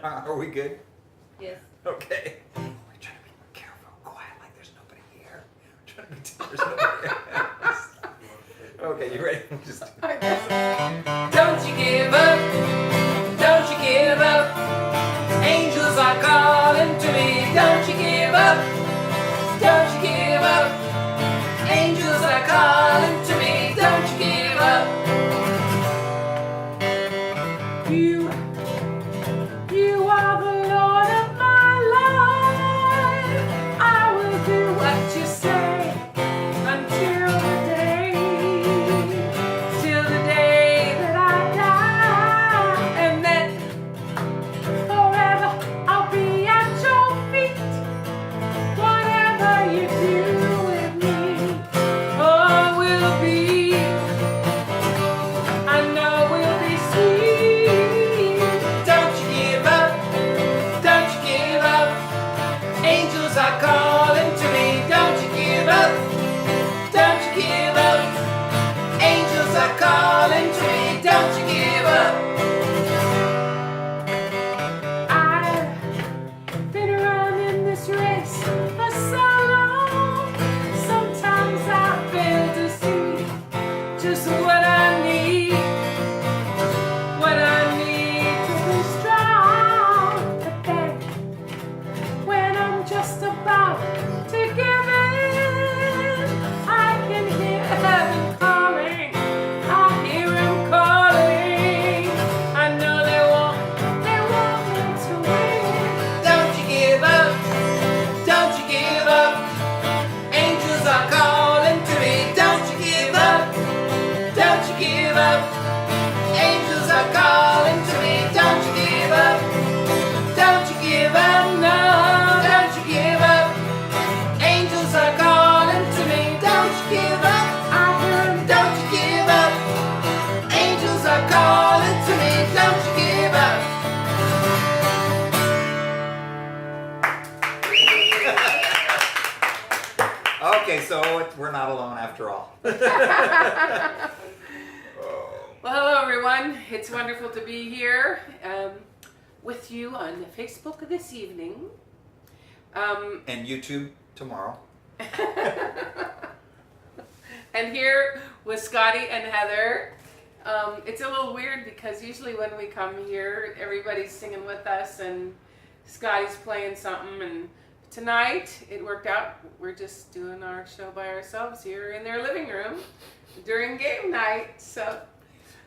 Are we good? Yes. Okay. We're trying to be careful, quiet, like there's nobody here. We're trying to pretend there's nobody here. Okay, you ready? Just... Don't you give up, don't you give up. Angels are calling to me. Don't you give up, don't you give up. Angels are calling to me. Don't you give up. You are the Lord of my life. I will do what you say until the day that I die, and then forever I'll be at your feet. Whatever you do with me, oh, will be, I know will be sweet. Don't you give up, don't you give up. Angels are calling to me. Don't you give up, don't you give up. Angels are calling to me. Don't you give up. I've been running this race for so long. Sometimes I fail to see just what I need. What I need to be strong. But then, when I'm just about to give in, I can hear heaven calling. I hear him calling. I know they want me to win. Don't you give up, don't you give up. Angels are calling to me. Don't you give up, don't you give up. Angels are calling to me. Don't you give up, don't you give up, no, don't you give up. Angels are calling to me. Don't you give up, I hear 'em. Don't you give up. Angels are calling to me. Don't you give up. Okay, so we're not alone after all. Well, hello everyone. It's wonderful to be here with you on Facebook this evening. And YouTube tomorrow. And here with Scotty and Heather. It's a little weird because usually when we come here, everybody's singing with us and Scotty's playing something. And tonight it worked out. We're just doing our show by ourselves here in their living room during game night. So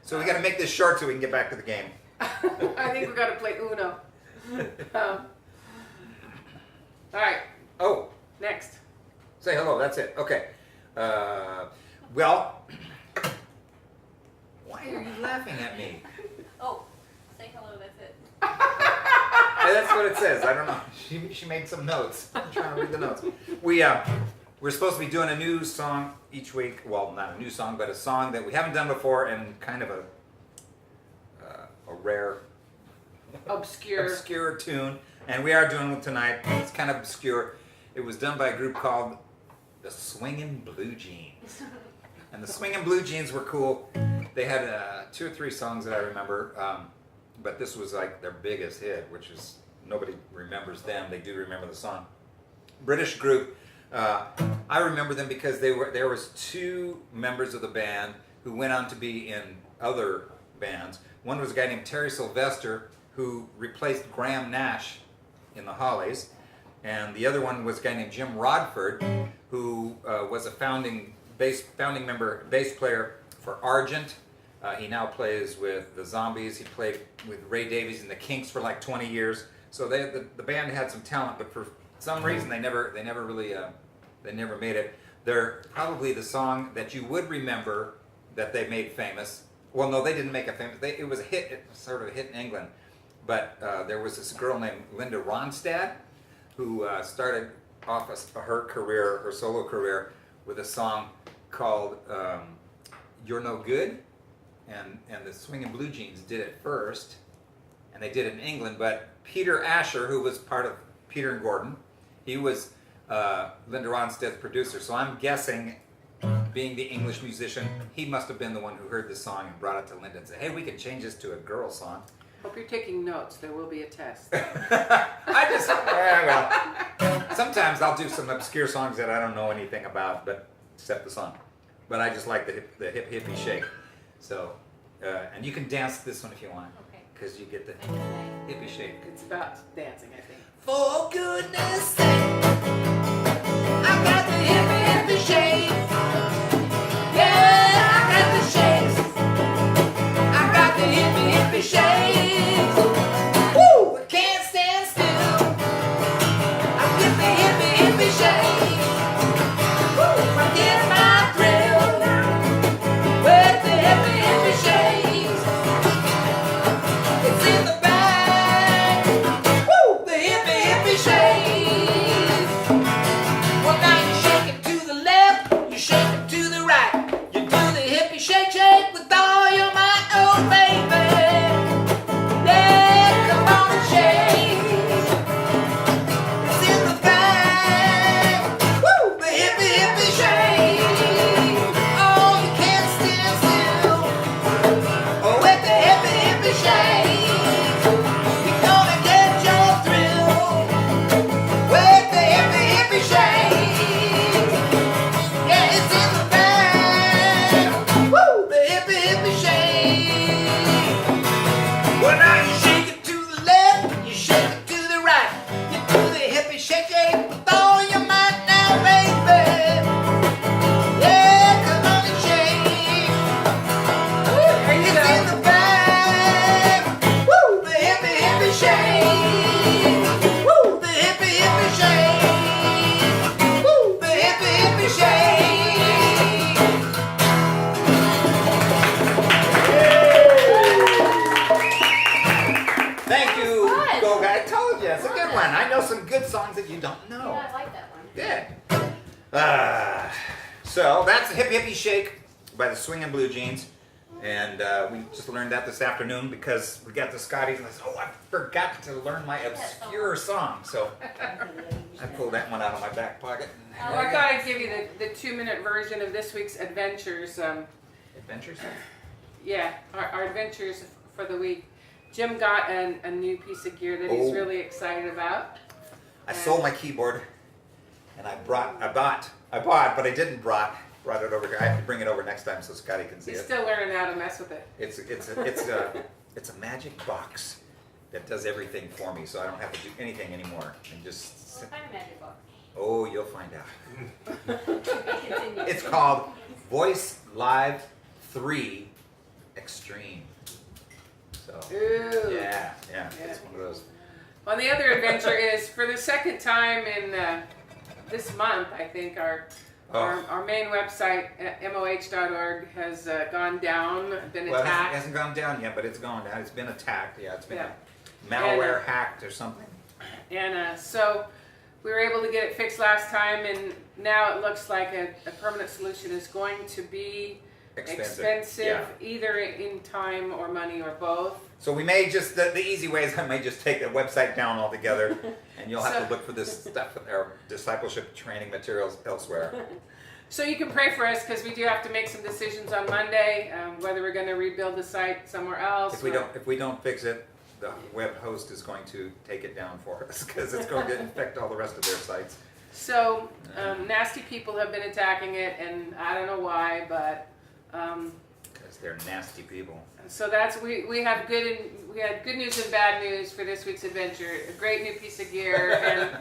So we got to make this short so we can get back to the game. I think we're going to play Uno. All right, Oh, next. say hello. That's it. Okay. Well, why are you laughing at me? Oh, say hello, that's it. That's what it says. I don't know. She made some notes. I'm trying to read the notes. We're supposed to be doing a new song each week. Well, not a new song, but a song that we haven't done before and kind of a rare, obscure tune. And we are doing it tonight. It's kind of obscure. It was done by a group called the Swingin' Blue Jeans. And the Swingin' Blue Jeans were cool. They had 2 or 3 songs that I remember. But this was like their biggest hit, which is, nobody remembers them. They do remember the song. British group. I remember them because there was 2 members of the band who went on to be in other bands. One was a guy named Terry Sylvester, who replaced Graham Nash in the Hollies. And the other one was a guy named Jim Rodford, who was a founding member, bass player for Argent. He now plays with the Zombies. He played with Ray Davies and the Kinks for like 20 years. So the band had some talent, but for some reason they never made it. They're probably the song that you would remember that they made famous. Well, no, they didn't make it famous. It was a hit, sort of a hit in England. But there was this girl named Linda Ronstadt who started off her solo career, with a song called "You're No Good," and the Swingin' Blue Jeans did it first, and they did it in England. But Peter Asher, who was part of Peter and Gordon, he was Linda Ronstadt's producer. So I'm guessing, being the English musician, he must have been the one who heard this song and brought it to Linda and said, "Hey, we can change this to a girl song." Hope you're taking notes. There will be a test. Well, sometimes I'll do some obscure songs that I don't know anything about, but except the song. But I just like the hip hippie shake. So, and you can dance this one if you want, Okay. because you get the I can say. hippie shake. It's about dancing, I think. For goodness sake, I got the hippie hippie shake. Yeah, I got the shakes. I got the hippie hippie shakes. Woo! I can't stand still. I get the hippie hippie shake. Woo! I get my thrill with the hippie hippie shakes. It's in the bag. Woo! The hippie hippie shakes. Well, now you shake it to the left, you shake it to the right. You do the hippie shake shake with all your might, oh baby. Yeah, come on and shake. It's in the bag. Woo! The hippie hippie shake. Oh, you can't stand still. Oh, with the hippie hippie shake. You're gonna get your thrill. With the hippie hippie shake. Yeah, it's in the bag. Woo! The hippie hippie shake. Well, now you shake it to the left, you shake it to the right. You do the hippie shake shake with all your might now, baby. Yeah, come on and shake. There you It's in go. the bag. Woo! The hippie hippie shake. Woo! The hippie hippie shake. Woo! The hippie hippie shake. Thank you, Fun. Go Guy. I told you, it's a good one. I know some good songs that you don't know. Yeah, I like that one. Good. So that's the Hippie Hippie Shake by the Swingin' Blue Jeans. And we just learned that this afternoon because we got the Scotties and I said, oh, I forgot to learn my obscure song. So I pulled that one out of my back pocket. Oh, I thought I'd give you the 2-minute version of this week's adventures. Adventures? Yeah, our adventures for the week. Jim got a new piece of gear that he's Oh. really excited about. I sold my keyboard and I bought, but I didn't brought it over here. I have to bring it over next time so Scotty can see He's it. still learning how to mess with it. It's a magic box that does everything for me, so I don't have to do anything anymore. And just What kind of magic box? oh, you'll find out. Continue. It's called Voice Live 3 Extreme. So Ooh. yeah, it's one of those. Well, the other adventure is for the second time in this month, I think, our main website, moh.org, has gone down, been Well, it attacked. hasn't gone down yet, but it's gone down. It's been attacked. Yeah, it's been Yeah. malware hacked or something. And so we were able to get it fixed last time, and now it looks like a permanent solution is going to be expensive, either in time or money or both. So we may just, the easy way is I may just take the website down altogether and you'll have So- to look for this stuff in our discipleship training materials elsewhere. So you can pray for us because we do have to make some decisions on Monday, whether we're going to rebuild the site somewhere else. If we don't fix it, the web host is going to take it down for us because it's going to infect all the rest of their sites. So nasty people have been attacking it, and I don't know why, but Because they're nasty people. so that's we had good news and bad news for this week's adventure. A great new piece of gear and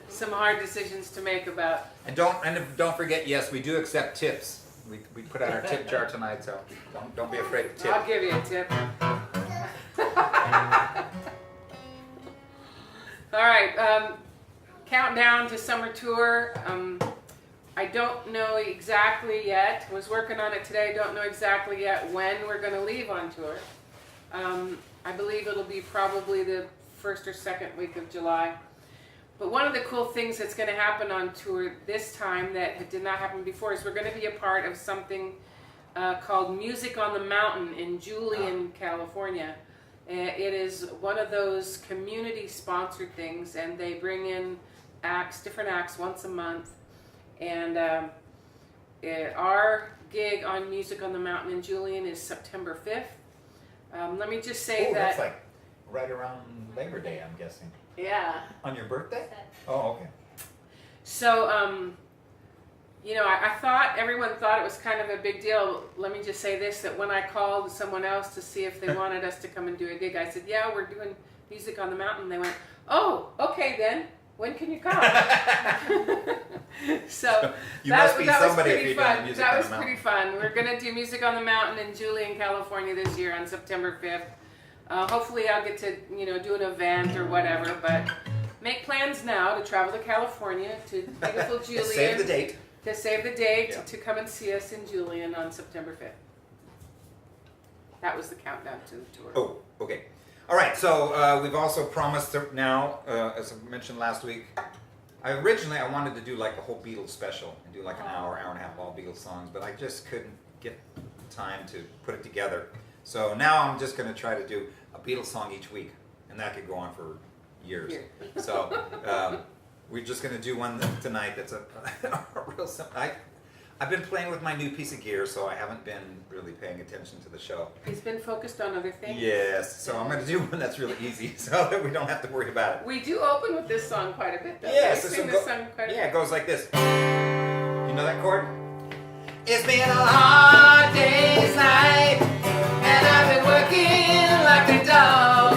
some hard decisions to make about. And don't forget, yes, we do accept tips. We put out our tip jar tonight, so don't be afraid to tip. I'll give you a tip. All right, countdown to summer tour. I don't know exactly yet. Was working on it today. Don't know exactly yet when we're going to leave on tour. I believe it'll be probably the first or second week of July. But one of the cool things that's going to happen on tour this time that did not happen before is we're going to be a part of something called Music on the Mountain in Julian, California. It is one of those community-sponsored things, and they bring in different acts once a month. And our gig on Music on the Mountain in Julian is September 5th. Let me just say that... That's like right around Labor Day, I'm guessing. Yeah. On your birthday? Oh, okay. So, you know, I thought everyone thought it was kind of a big deal. Let me just say this, that when I called someone else to see if they wanted us to come and do a gig, I said, yeah, we're doing Music on the Mountain. They went, oh, okay then. When can you come? So You must be somebody if you're fun. doing Music That on was the Mountain. pretty fun. We're going to do Music on the Mountain in Julian, California this year on September 5th. Hopefully I'll get to, you know, do an event or whatever, but make plans now to travel to California to beautiful Julian. Save the date. To save the date Yeah. to come and see us in Julian on September 5th. That was the countdown to the tour. Oh, okay. All right, so we've also promised now, as I mentioned last week, originally I wanted to do like a whole Beatles special and do like an hour and a half all Beatles songs, but I just couldn't get time to put it together. So now I'm just going to try to do a Beatles song each week, and that could go on for years. So we're just going to do one tonight that's a real simple. I've been playing with my new piece of gear, so I haven't been really paying attention to the show. He's been focused on other things. Yes, so I'm going to do one that's really easy so that we don't have to worry about it. We do open with this song quite a bit, though. Yes, we this sing will this go- song quite a Yeah, bit. it goes like this. You know that chord? It's been a hard day's night, and I've been working like a dog.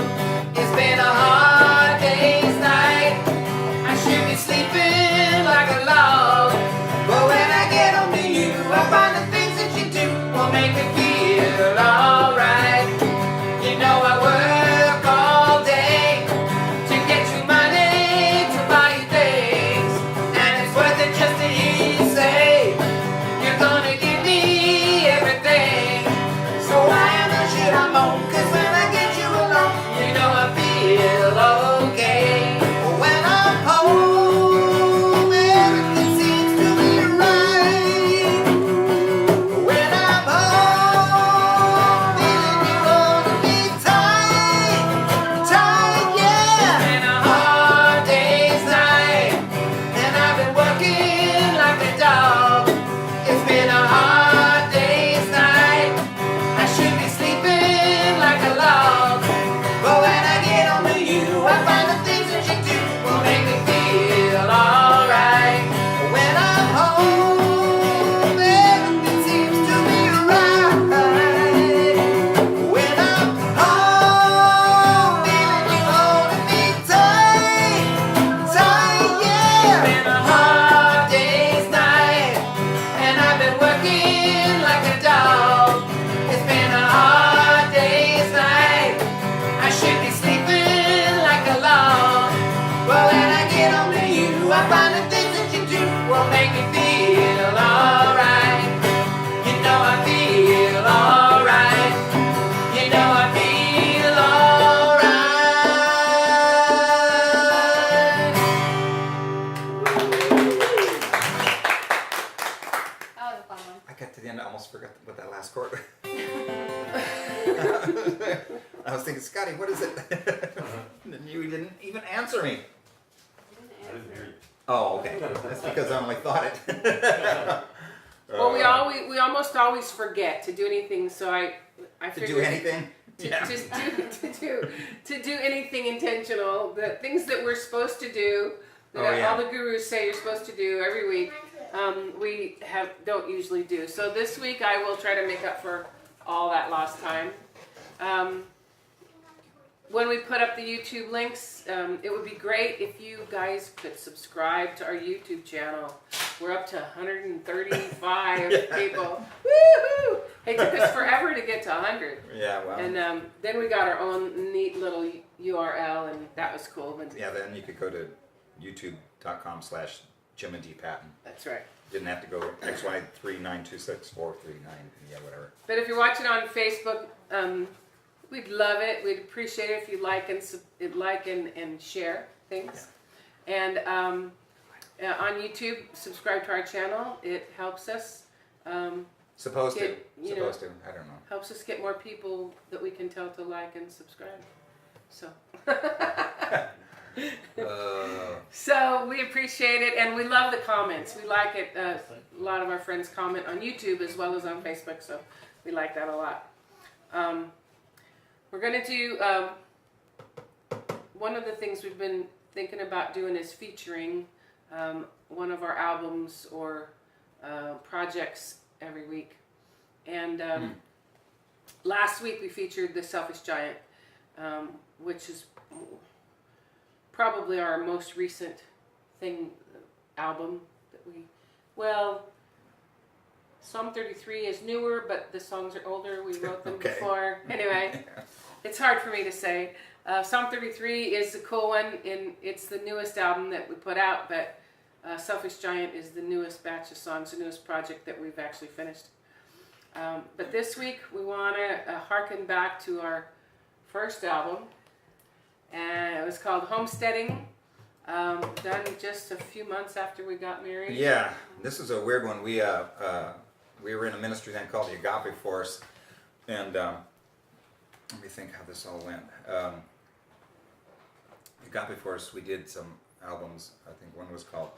It's been a hard day's night, I should be sleeping like a log. But when I get home to you, I find the things that you do will make me feel alright. You know I work all day to get you money to buy you things, and it's worth it just to hear you say you're gonna give me everything. So why am I should I moan? 'Cause when I get you alone, you know I feel okay. When I'm home, everything seems to be right. When I'm home, feeling you hold me tight, tight, yeah. It's been a hard day's night, and I've been working like a dog. It's been a hard day's night, I should be sleeping like a log. But when I get home to you, I find the things that you do will make me feel alright. When I'm home, everything seems to be right. When I'm home, feeling you holding me tight, tight, yeah. It's been a hard day's night, and I've been working like a dog. It's been a hard day's night, I should be sleeping like a log. But when I get home to you, I find the things that you do will make me feel alright. You know I feel alright. You know I feel That was a fun one. I got to the end, I almost forgot what that last chord. I was thinking, Scotty, what is it? And you didn't even answer me. You didn't answer. Oh, okay. That's because I only thought it. Well, we almost always forget to do anything, so I to figured do anything. to do anything intentional, the things that we're supposed to do, that Oh, yeah. all the gurus say you're supposed to do every week, we don't usually do. So this week I will try to make up for all that lost time. When we put up the YouTube links, it would be great if you guys could subscribe to our YouTube channel. We're up to 135 people. Woohoo! It took us forever to get to 100. Yeah, well. And then we got our own neat little URL, and that was cool. And Yeah, then you could go to youtube.com/Jim and D Patton. that's right. Didn't have to go XY3926439, yeah, whatever. But if you're watching on Facebook, we'd love it. We'd appreciate it if you like and share things. And on YouTube, subscribe to our channel. It helps us. Supposed to. Get, you know, Supposed to. I don't know. Helps us get more people that we can tell to like and subscribe. So. So we appreciate it, and we love the comments. We like it. A lot of our friends comment on YouTube as well as on Facebook, so we like that a lot. We're gonna do one of the things we've been thinking about doing is featuring one of our albums or projects every week. And last week we featured The Selfish Giant, which is probably our most recent album that Psalm 33 is newer, but the songs are older. We wrote them before. Anyway, it's hard for me to say. Psalm 33 is the cool one, and it's the newest album that we put out, but Selfish Giant is the newest batch of songs, the newest project that we've actually finished. But this week we want to harken back to our first album, and it was called Homesteading, done just a few months after we got married. Yeah, this is a weird one. We were in a ministry then called the Agape Force, and let me think how this all went. The Agape Force, we did some albums. I think one was called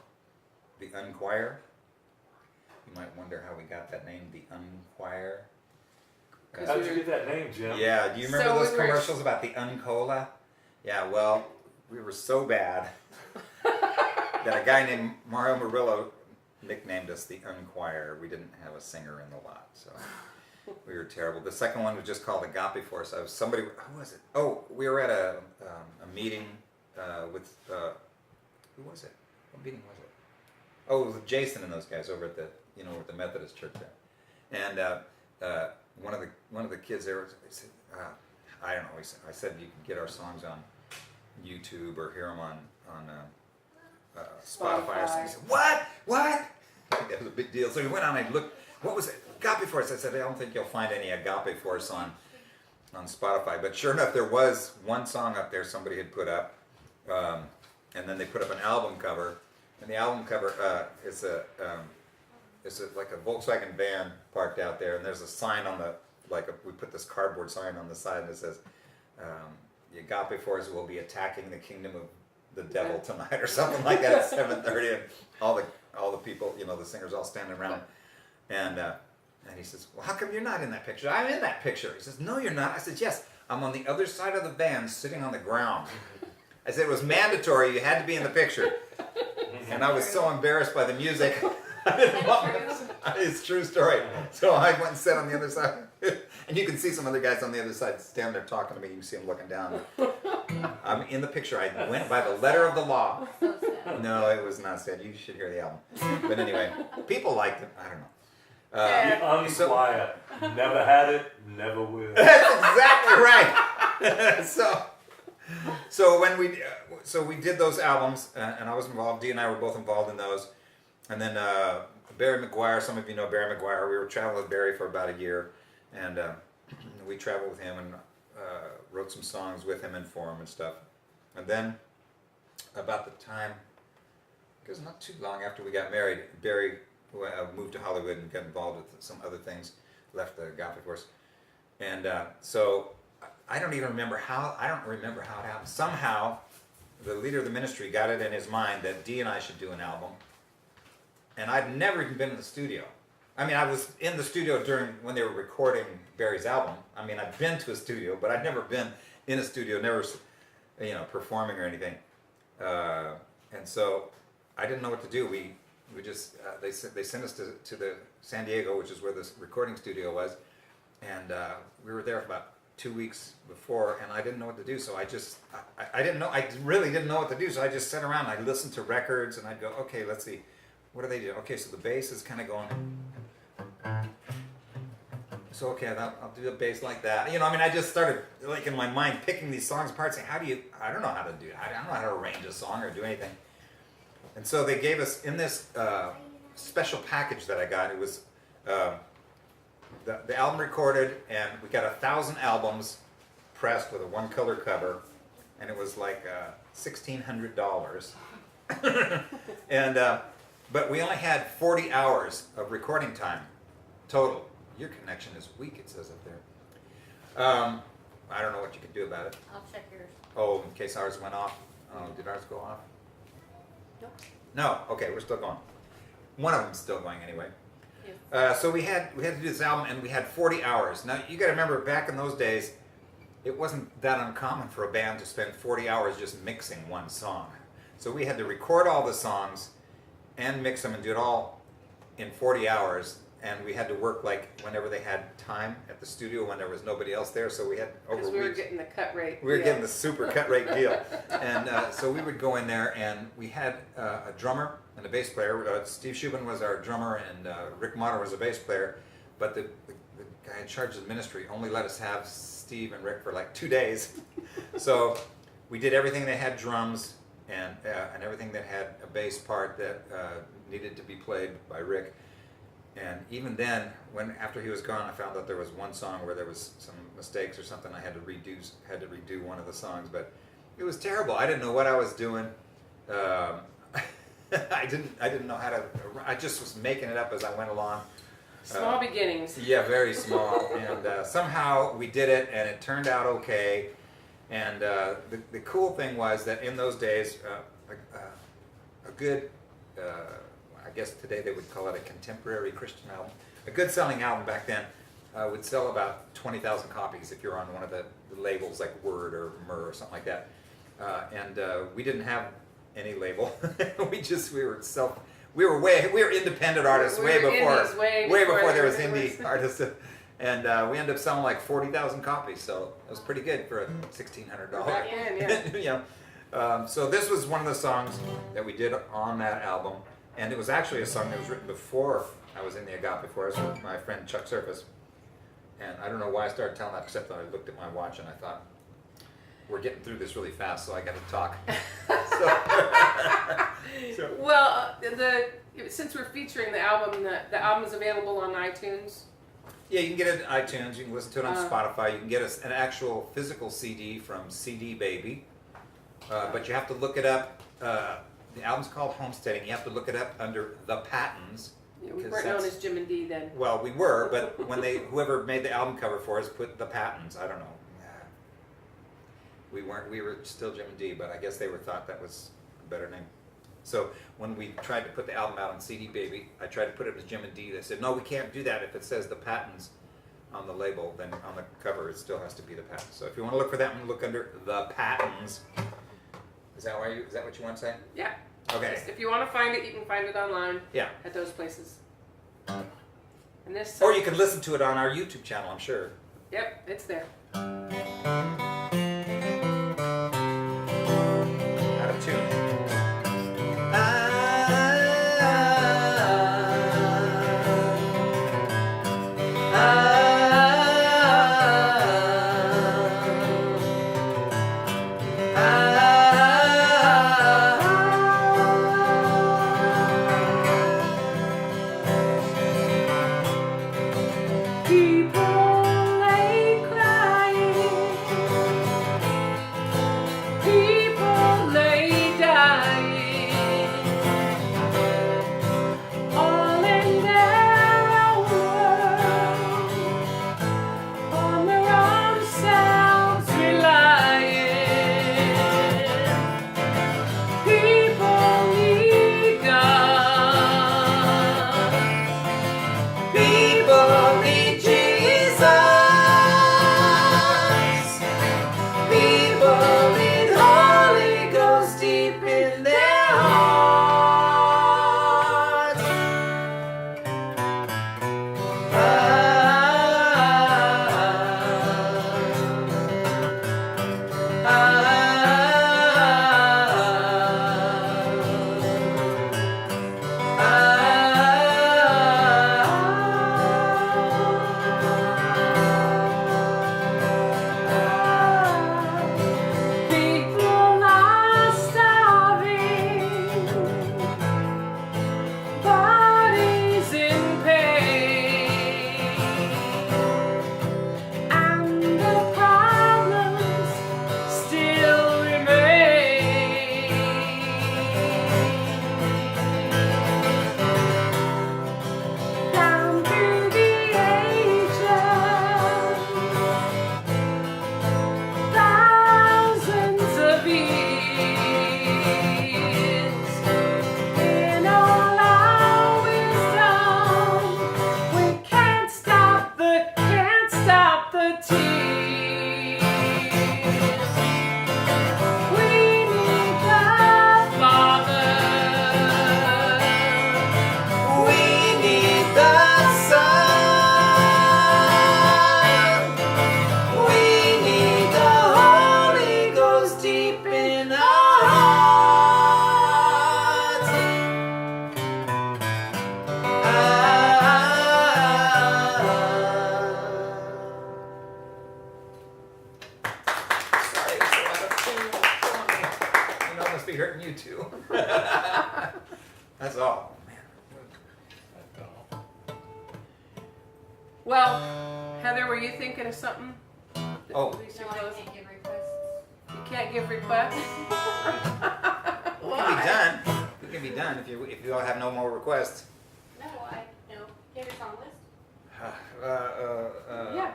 The Unchoir. You might wonder how we got that name, The Unchoir. How did you get that name, Jim? Yeah, do you remember those commercials about the Uncola? Yeah, well, we were so bad that a guy named Mario Murillo nicknamed us the Unchoir. We didn't have a singer in the lot, so we were terrible. The second one was just called Agape Force. Who was it? Oh, we were at a meeting with, who was it? What meeting was it? Oh, it was with Jason and those guys over at the Methodist church there. And one of the kids there said, I don't know. I said you can get our songs on YouTube or hear them on Spotify or something. He said, what? That was a big deal. So we went on and looked. What was it? Agape Force. I said, I don't think you'll find any Agape Force on Spotify. But sure enough, there was one song up there somebody had put up, and then they put up an album cover. And the album cover is like a Volkswagen van parked out there, and there's a sign on we put this cardboard sign on the side that says, the Agape Force will be attacking the kingdom of the devil tonight, or something like that at 7:30, and all the people, the singers all standing around, and he says, well, how come you're not in that picture? I'm in that picture. He says, no, you're not. I said, yes, I'm on the other side of the van, sitting on the ground. I said, it was mandatory, you had to be in the picture. And I was so embarrassed by the music. I didn't want it's a true story. So I went and sat on the other side. And you can see some other guys on the other side standing there talking to me. You can see them looking down. I'm in the picture. I went by the letter of the law. So sad. No, it was not sad. You should hear the album. But anyway, people liked it. I don't know. Be unquiet. Never had it, never will. That's exactly right. So when we did those albums, and I was involved. Dee and I were both involved in those, and then Barry McGuire. Some of you know Barry McGuire. We were traveling with Barry for about a year, and we traveled with him and wrote some songs with him and for him and stuff. And then about the time, because not too long after we got married, Barry moved to Hollywood and got involved with some other things. Left the Agape Force, and so. I don't remember how it happened. Somehow, the leader of the ministry got it in his mind that Dee and I should do an album. And I'd never even been in the studio. I mean, I was in the studio when they were recording Barry's album. I mean, I've been to a studio, but I'd never been in a studio, never, performing or anything. And so I didn't know what to do. We just they sent us to the San Diego, which is where this recording studio was, and we were there for about 2 weeks before, and I didn't know what to do, so I really didn't know what to do, so I just sat around and I listened to records, and I'd go, okay, let's see, what do they do? Okay, so the bass is kind of going, so okay, I'll do the bass like that. I just started, like, in my mind, picking these songs apart, saying, I don't know how to do it, I don't know how to arrange a song or do anything. And so they gave us, in this special package that I got, it was, the album recorded, and we got 1,000 albums pressed with a one-color cover, and it was like $1,600. And but we only had 40 hours of recording time total. Your connection is weak, it says up there. I don't know what you can do about it. I'll check yours. Oh, in case ours went off. Oh, did ours go off? Nope. No. Okay, we're still going. One of them's still going anyway. Yeah. So we had to do this album, and we had 40 hours. Now you got to remember, back in those days, it wasn't that uncommon for a band to spend 40 hours just mixing one song. So we had to record all the songs and mix them and do it all in 40 hours. And we had to work like whenever they had time at the studio when there was nobody else there. So we had over Because we were weeks. getting the cut rate. We were deal. getting the super cut rate deal. And so we would go in there and we had a drummer and a bass player. Steve Shubin was our drummer and Rick Motter was a bass player. But the guy in charge of the ministry only let us have Steve and Rick for like 2 days. So we did everything that had drums and everything that had a bass part that needed to be played by Rick. And even then, after he was gone, I found out there was one song where there was some mistakes or something. I had to redo one of the songs, but it was terrible. I didn't know what I was doing. I didn't know how to. I just was making it up as I went along. Small beginnings. Yeah, very small. And somehow we did it, and it turned out okay. And the cool thing was that in those days, a good. I guess today they would call it a contemporary Christian album. A good selling album back then would sell about 20,000 copies if you're on one of the labels like Word or Myrrh or something like that. And we didn't have any label. we were independent artists We way were before indies way before there was there indie was- artists. And we ended up selling like 40,000 copies, so it was pretty good for a $1,600. Back then, yeah. So this was one of the songs that we did on that album. And it was actually a song that was written before I was in the Agape Forest with my friend Chuck Surface. And I don't know why I started telling that, except that I looked at my watch and I thought, we're getting through this really fast, so I got to talk. So, Well, since we're featuring the album, the album is available on iTunes. yeah, you can get it on iTunes, you can listen to it on Uh. Spotify, you can get an actual physical CD from CD Baby. But you have to look it up. The album's called Homesteading. You have to look it up under The Pattons. Yeah, we 'cause weren't known that's- as Jim and Dee then. Well, we were, but when whoever made the album cover for us put The Pattons, I don't know. We weren't. We were still Jim and Dee, but I guess they thought that was a better name. So when we tried to put the album out on CD Baby, I tried to put it as Jim and Dee. They said, no, we can't do that. If it says The Pattons on the label, then on the cover it still has to be The Pattons. So if you want to look for that one, look under The Pattons. Is that what you want to say? Yeah. Okay. If you want to find it, you can find it online Yeah. at those places. And this Or you can listen to it on our YouTube channel, I'm sure. Yep, it's there. Out of tune. People lay crying. People lay dying. All in their own world. On their own selves relying. People need God. People need Jesus. People need Holy Ghost deep in their hearts. People are starving, bodies in pain, and the problems still remain. Down through the ages, thousands of years, in all our wisdom, we can't stop the tears. be hurting you too. That's all. Man. Well, Heather, were you thinking of something? Oh. No, I can't give requests. You can't give requests? We can be done. We can be done if you all have no more requests. No, no. Do you have your song list? Yeah.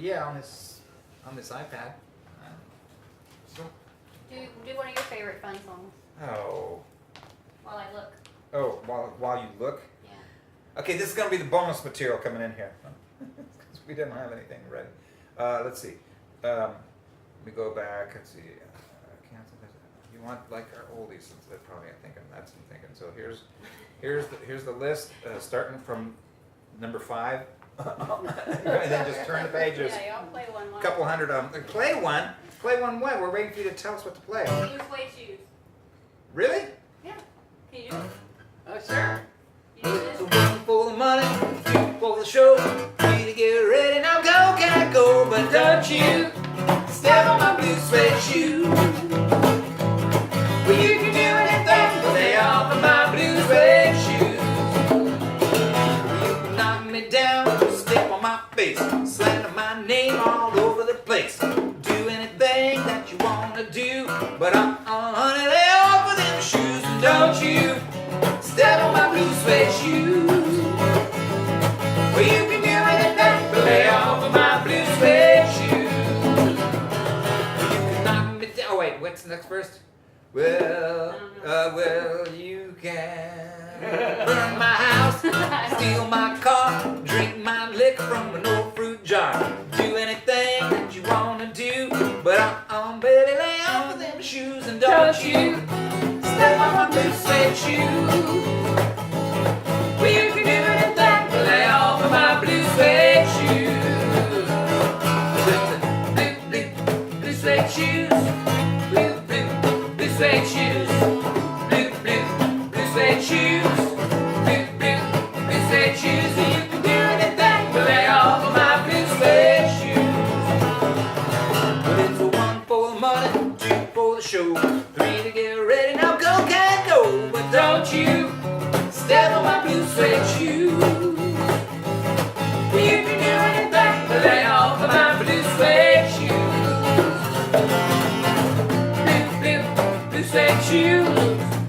Yeah, on this iPad. Do one of your favorite fun songs Oh. while I look. Oh, while you look. Yeah. Okay, this is gonna be the bonus material coming in here. Because we didn't have anything ready. Let's see. We go back. Let's see. Cancel this. You want like our oldies? That's probably I'm thinking. So here's the list starting from number 5, and then just turn the pages. Yeah, y'all play one. A couple hundred of them. Play one. Play one. What? We're waiting for you to tell us what to play. Blue suede shoes. Really? Yeah. Can you do it? Oh, sure. You do So this? one for the money, 2 for the show. 3 to get ready. Now go, cat, go, but don't you step on my blue suede shoe. Well, you can do anything but lay off of my blue suede shoes. You can knock me down, step on my face, slander my name all over the place. Do anything that you wanna do, but honey, lay off of them shoes, and don't you step on my blue suede shoes. Well, you can do anything but lay off of my blue suede shoes. You can knock me down. Oh wait, what's the next verse? Well, you can burn my house, steal my car, drink my liquor from an old fruit jar. Do anything that you wanna do, but baby, lay off of them shoes, and don't you step on my blue suede shoes. Well, you can do anything but lay off of my blue suede shoes. Blue suede shoes. Blue suede shoes. Blue suede shoes. Blue suede shoes. You can do anything but lay off of my blue suede shoes. But it's a 1 for the money, 2 for the show, 3 to get ready. Now go, cat, go, but don't you step on my blue suede shoes. You can do anything but lay off of my blue suede shoes. Blue suede shoes.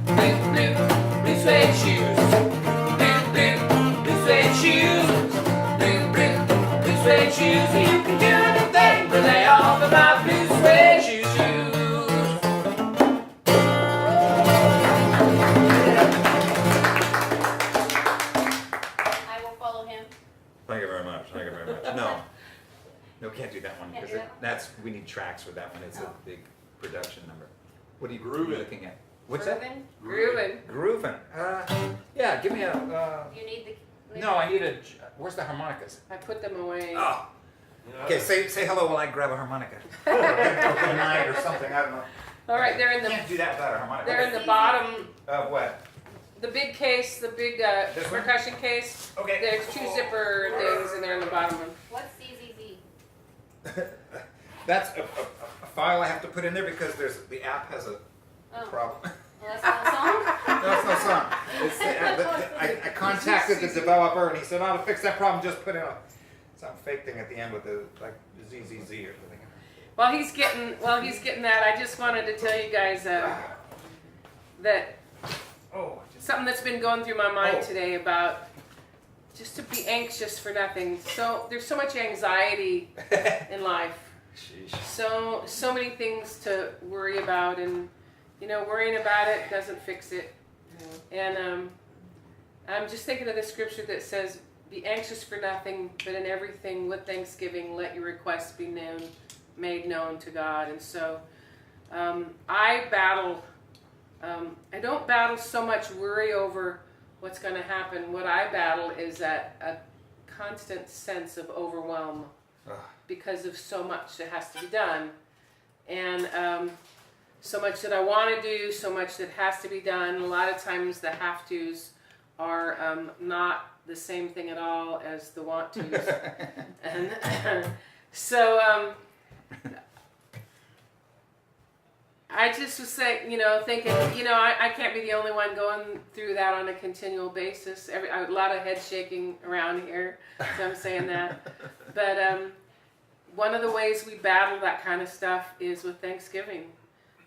Blue suede shoes. Blue suede shoes. Blue suede shoes. You can do anything but lay off of my blue suede shoes. I will follow him. Thank you very much. Thank you very much. No, we can't do that one Can't because do that one? we need tracks for that one. It's Oh. a big production number. What are you Groovin'. looking at? What's that? Groovin'? Groovin'. Groovin'. Yeah, give me a. You need the. No, I need a. Where's the harmonicas? I put them away. Oh. Okay, say hello while I grab a harmonica. Or a night or something. I don't know. All right, they're in the Can't do that without a harmonica. they're in the bottom, What? the big case, the big This one? percussion case. Okay. There's 2 zipper things, and they're in the bottom one. What's CZZ? That's a file I have to put in there because the app has a Oh. problem. Well, that's not a song? No, it's no song. I contacted the developer and he said, "Oh, to fix that problem, just put in some fake thing at the end with the ZZZ or something." While he's getting that, I just wanted to tell you guys that Oh, something that's been going through my mind Oh. today about just to be anxious for nothing. So there's so much anxiety in life. sheesh. So many things to worry about, and worrying about it doesn't fix it. And I'm just thinking of the scripture that says, "Be anxious for nothing, but in everything with thanksgiving let your requests be made known to God." And so I battle. I don't battle so much worry over what's going to happen. What I battle is a constant sense of overwhelm because of so much that has to be done, and so much that I want to do, so much that has to be done. A lot of times the have-tos are not the same thing at all as the want-tos. And so I just was saying, thinking, I can't be the only one going through that on a continual basis. A lot of head shaking around here, so I'm saying that. But one of the ways we battle that kind of stuff is with Thanksgiving.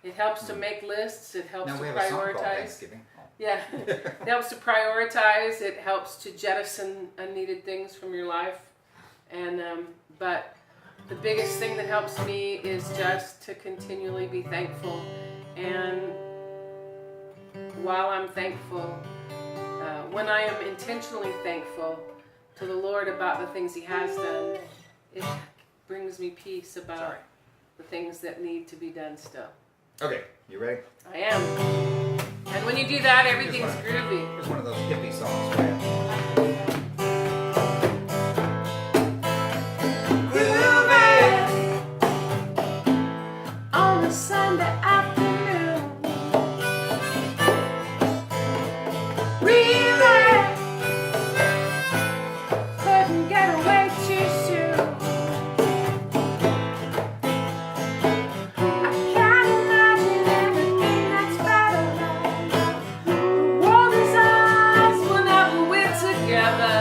It helps to make lists. It helps Now to we have a song called prioritize. Thanksgiving. Yeah, it helps to prioritize. It helps to jettison unneeded things from your life. And but the biggest thing that helps me is just to continually be thankful. And while I'm thankful, when I am intentionally thankful to the Lord about the things He has done, it brings me peace about the things that need to be done still. Okay, you ready? I am. And when you do that, everything's groovy. Here's one of those hippie songs for you. On a Sunday afternoon, really couldn't get away too soon. I can't imagine anything that's better than the world is ours whenever we're together.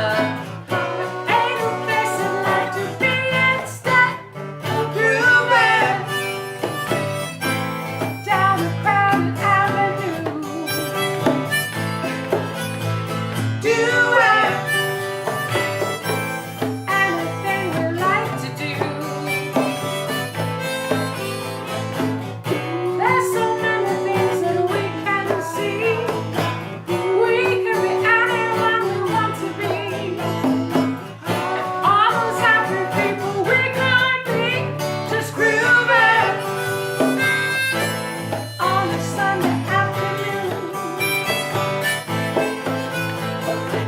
There ain't no place I'd like to be instead. Grooving down a crowded avenue, doing anything we like to do. There's so many things that we can see. We can be anyone we want to be. And all those happy people we could be, just grooving on a Sunday afternoon.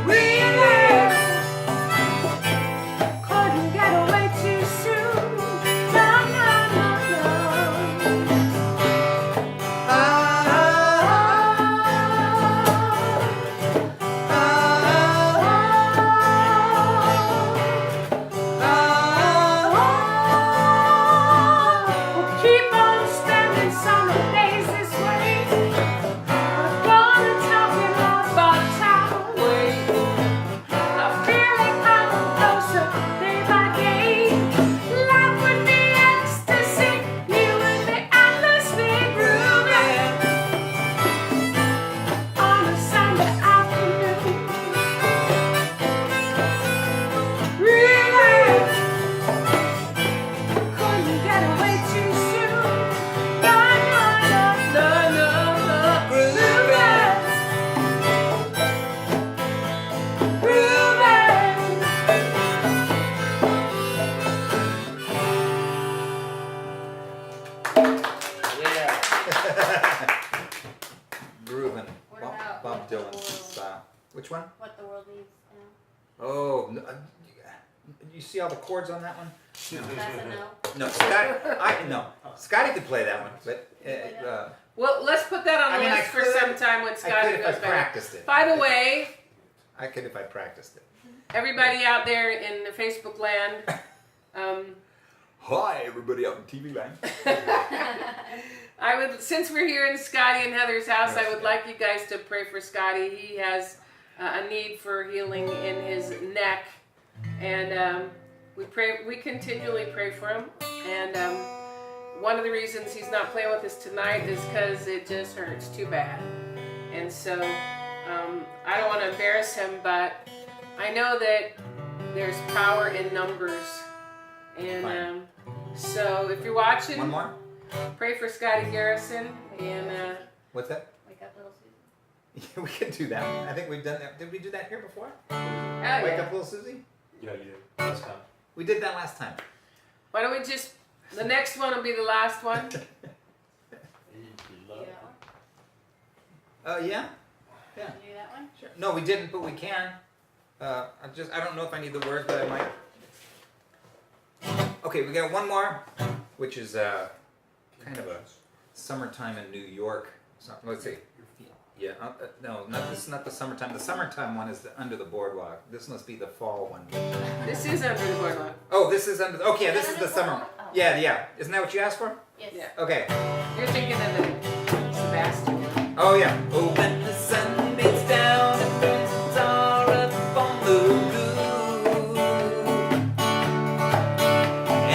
Really couldn't get away too soon. No, no, no, no. We'll keep on spending summer days this way. We're gonna talk it all about town way. I'm feeling I'm closer day by day. Life would be ecstasy, you and me endlessly grooving on a Sunday afternoon. Really couldn't get away too soon. No, no, no, no, no, no. Grooving, grooving. Grooving. What Bob, about Bob what the Dylan world- style. Which one? What the world needs now. Oh, you see all the chords on that one? That's a no. No, Scotty. No, Scotty could play that one, but Well, let's put that on I the mean, I list for could- some time when I Scotty could if I goes back. practiced it. By the way, I could if I practiced it. everybody out there in the Facebook land, Hi, everybody out in TV land. I would, since we're here in Scotty and Heather's house, I Yes, would yeah. like you guys to pray for Scotty. He has a need for healing in his neck, and we continually pray for him. And one of the reasons he's not playing with us tonight is because it just hurts too bad. And so I don't want to embarrass him, but I know that there's power in numbers. And Fine. so if you're watching, One more? pray for Scotty Garrison. And What's that? Wake up, little Susie. We can do that. I think we've done that. Did we do that here before? oh Wake yeah. up, little Susie? Yeah, you did. Last time. We did that last time. Why don't we just, the next one will be the last one. You do that one? Yeah? You do that one? Sure. No, we didn't, but we can. I don't know if I need the words, but I might. Okay, we got one more, which is kind of a summertime in New York. So, let's see. Yeah, no, this is not the summertime. The summertime one is Under the Boardwalk. This must be the fall one. This is Under the Boardwalk. Oh, this is under. Okay, yeah, this is the Under the summer. Boardwalk? Oh. Yeah, yeah. Isn't that what you asked for? Yes. Yeah. Okay. You're thinking of the Sebastian one. Oh yeah. Oh, when the sun beats down and burns the tar up on the roof,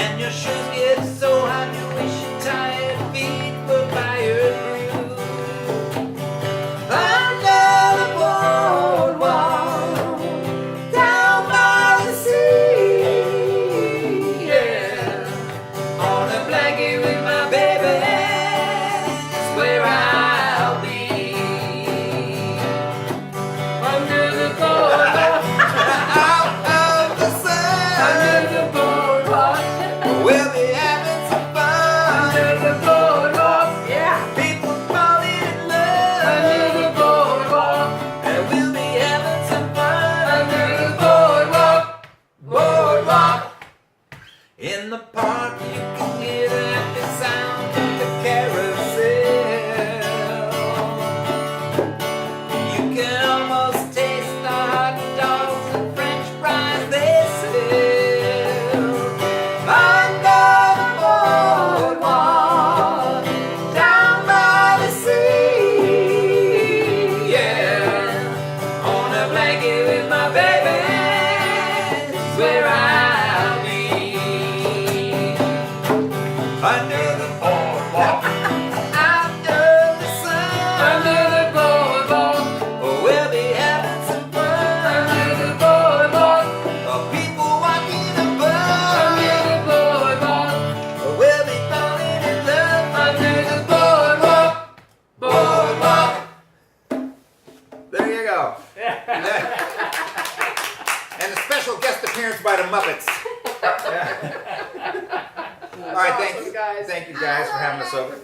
and your shoes get so hot you wish your tired feet were fireproof. Under the boardwalk, down by the sea, yeah. On a blanket with my baby, that's where I'll be. Under the boardwalk, Out of the sun, under the boardwalk, we'll be having some fun. under the boardwalk, yeah. People falling in Under love, the boardwalk, and we'll be having some fun. under the boardwalk, Boardwalk. In the park, you can hear the happy sound of the carousel. You can almost taste the hot dogs and French fries they sell. Under the boardwalk, down by the sea, yeah. On a blanket with my baby, is where I'll be. Under the boardwalk, out of the sun, under the boardwalk, we'll be having some fun. under the boardwalk, People walking under above, the boardwalk, we'll be falling in love. under the boardwalk, Boardwalk. There you go. And a special guest appearance by the Muppets. All right, thank you guys. Thank you guys for having us over. Me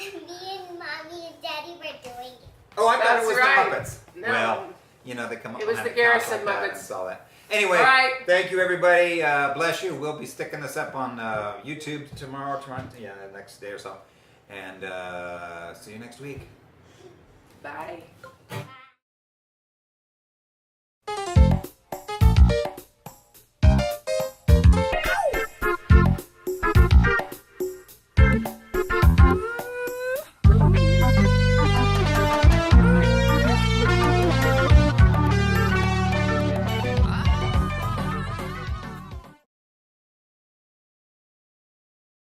and Mommy and Daddy were doing it. Oh, I thought That's it was right. the Muppets. No. Well, you know, they come up It was behind the a couch Garrison like that Muppets. and all that. Anyway, All right. thank you everybody. Bless you. We'll be sticking this up on YouTube tomorrow, the next day or so. And see you next week. Bye.